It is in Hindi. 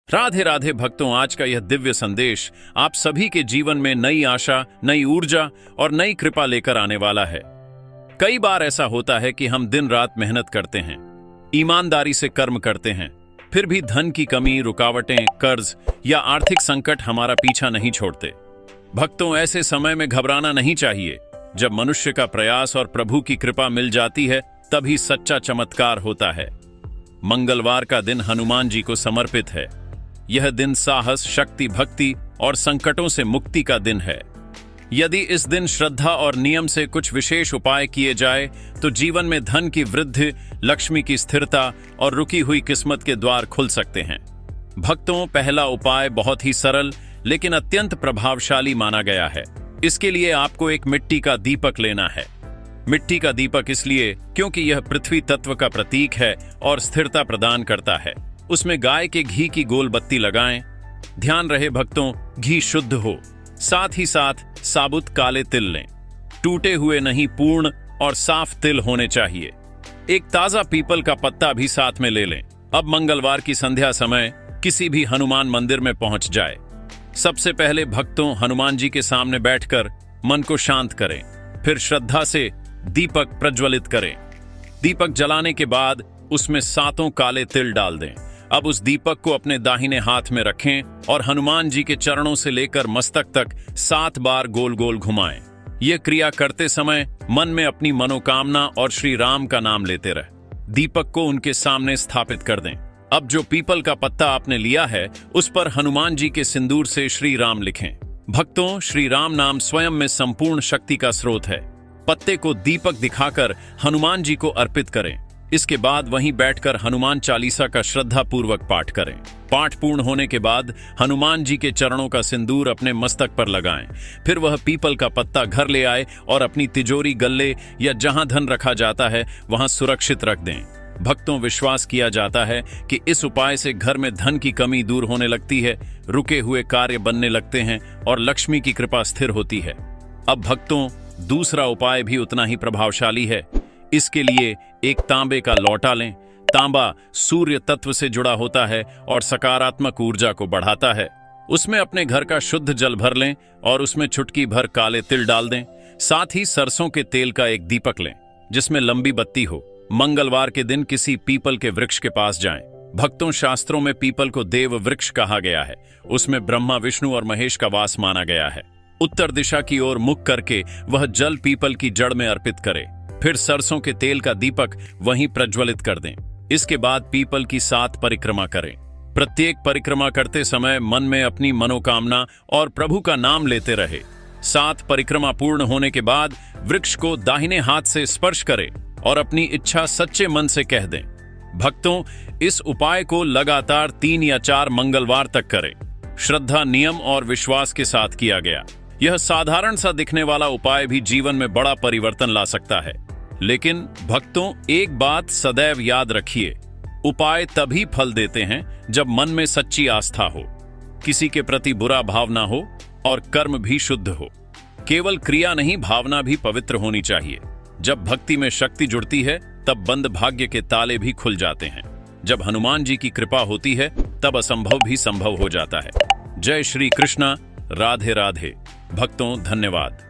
राधे राधे भक्तों, आज का यह दिव्य संदेश आप सभी के जीवन में नई आशा, नई ऊर्जा और नई कृपा लेकर आने वाला है। कई बार ऐसा होता है कि हम दिन रात मेहनत करते हैं, ईमानदारी से कर्म करते हैं, फिर भी धन की कमी, रुकावटें, कर्ज या आर्थिक संकट हमारा पीछा नहीं छोड़ते। भक्तों, ऐसे समय में घबराना नहीं चाहिए। जब मनुष्य का प्रयास और प्रभु की कृपा मिल जाती है, तभी सच्चा चमत्कार होता है। मंगलवार का दिन हनुमान जी को समर्पित है। यह दिन साहस, शक्ति, भक्ति और संकटों से मुक्ति का दिन है। यदि इस दिन श्रद्धा और नियम से कुछ विशेष उपाय किए जाए तो जीवन में धन की वृद्धि, लक्ष्मी की स्थिरता और रुकी हुई किस्मत के द्वार खुल सकते हैं। भक्तों, पहला उपाय बहुत ही सरल लेकिन अत्यंत प्रभावशाली माना गया है। इसके लिए आपको एक मिट्टी का दीपक लेना है। मिट्टी का दीपक इसलिए क्योंकि यह पृथ्वी तत्व का प्रतीक है और स्थिरता प्रदान करता है। उसमें गाय के घी की गोल बत्ती लगाएं। ध्यान रहे भक्तों, घी शुद्ध हो। साथ ही साथ साबुत काले तिल लें। टूटे हुए नहीं, पूर्ण और साफ तिल होने चाहिए। एक ताजा पीपल का पत्ता भी साथ में ले लें। अब मंगलवार की संध्या समय किसी भी हनुमान मंदिर में पहुंच जाए। सबसे पहले भक्तों, हनुमान जी के सामने बैठकर मन को शांत करें। फिर श्रद्धा से दीपक प्रज्वलित करें। दीपक जलाने के बाद उसमें 7 काले तिल डाल दें। अब उस दीपक को अपने दाहिने हाथ में रखें और हनुमान जी के चरणों से लेकर मस्तक तक 7 बार गोल गोल घुमाएं। यह क्रिया करते समय मन में अपनी मनोकामना और श्री राम का नाम लेते रहें। दीपक को उनके सामने स्थापित कर दें। अब जो पीपल का पत्ता आपने लिया है, उस पर हनुमान जी के सिंदूर से श्री राम लिखें। भक्तों, श्री राम नाम स्वयं में संपूर्ण शक्ति का स्रोत है। पत्ते को दीपक दिखाकर हनुमान जी को अर्पित करें। इसके बाद वहीं बैठकर हनुमान चालीसा का श्रद्धा पूर्वक पाठ करें। पाठ पूर्ण होने के बाद हनुमान जी के चरणों का सिंदूर अपने मस्तक पर लगाएं। फिर वह पीपल का पत्ता घर ले आए और अपनी तिजोरी, गल्ले या जहां धन रखा जाता है वहां सुरक्षित रख दें। भक्तों, विश्वास किया जाता है कि इस उपाय से घर में धन की कमी दूर होने लगती है, रुके हुए कार्य बनने लगते हैं और लक्ष्मी की कृपा स्थिर होती है। अब भक्तों, दूसरा उपाय भी उतना ही प्रभावशाली है। इसके लिए एक तांबे का लौटा लें। तांबा सूर्य तत्व से जुड़ा होता है और सकारात्मक ऊर्जा को बढ़ाता है। उसमें अपने घर का शुद्ध जल भर लें और उसमें चुटकी भर काले तिल डाल दें। साथ ही सरसों के तेल का एक दीपक लें जिसमें लंबी बत्ती हो। मंगलवार के दिन किसी पीपल के वृक्ष के पास जाएं। भक्तों, शास्त्रों में पीपल को देव वृक्ष कहा गया है। उसमें ब्रह्मा, विष्णु और महेश का वास माना गया है। उत्तर दिशा की ओर मुख करके वह जल पीपल की जड़ में अर्पित करे। फिर सरसों के तेल का दीपक वहीं प्रज्वलित कर दें। इसके बाद पीपल की 7 परिक्रमा करें। प्रत्येक परिक्रमा करते समय मन में अपनी मनोकामना और प्रभु का नाम लेते रहे। 7 परिक्रमा पूर्ण होने के बाद वृक्ष को दाहिने हाथ से स्पर्श करें और अपनी इच्छा सच्चे मन से कह दें। भक्तों, इस उपाय को लगातार 3 या 4 मंगलवार तक करें। श्रद्धा, नियम और विश्वास के साथ किया गया यह साधारण सा दिखने वाला उपाय भी जीवन में बड़ा परिवर्तन ला सकता है। लेकिन भक्तों, एक बात सदैव याद रखिए, उपाय तभी फल देते हैं जब मन में सच्ची आस्था हो, किसी के प्रति बुरा भाव ना हो और कर्म भी शुद्ध हो। केवल क्रिया नहीं, भावना भी पवित्र होनी चाहिए। जब भक्ति में शक्ति जुड़ती है तब बंद भाग्य के ताले भी खुल जाते हैं। जब हनुमान जी की कृपा होती है तब असंभव भी संभव हो जाता है। जय श्री कृष्णा। राधे राधे। भक्तों, धन्यवाद।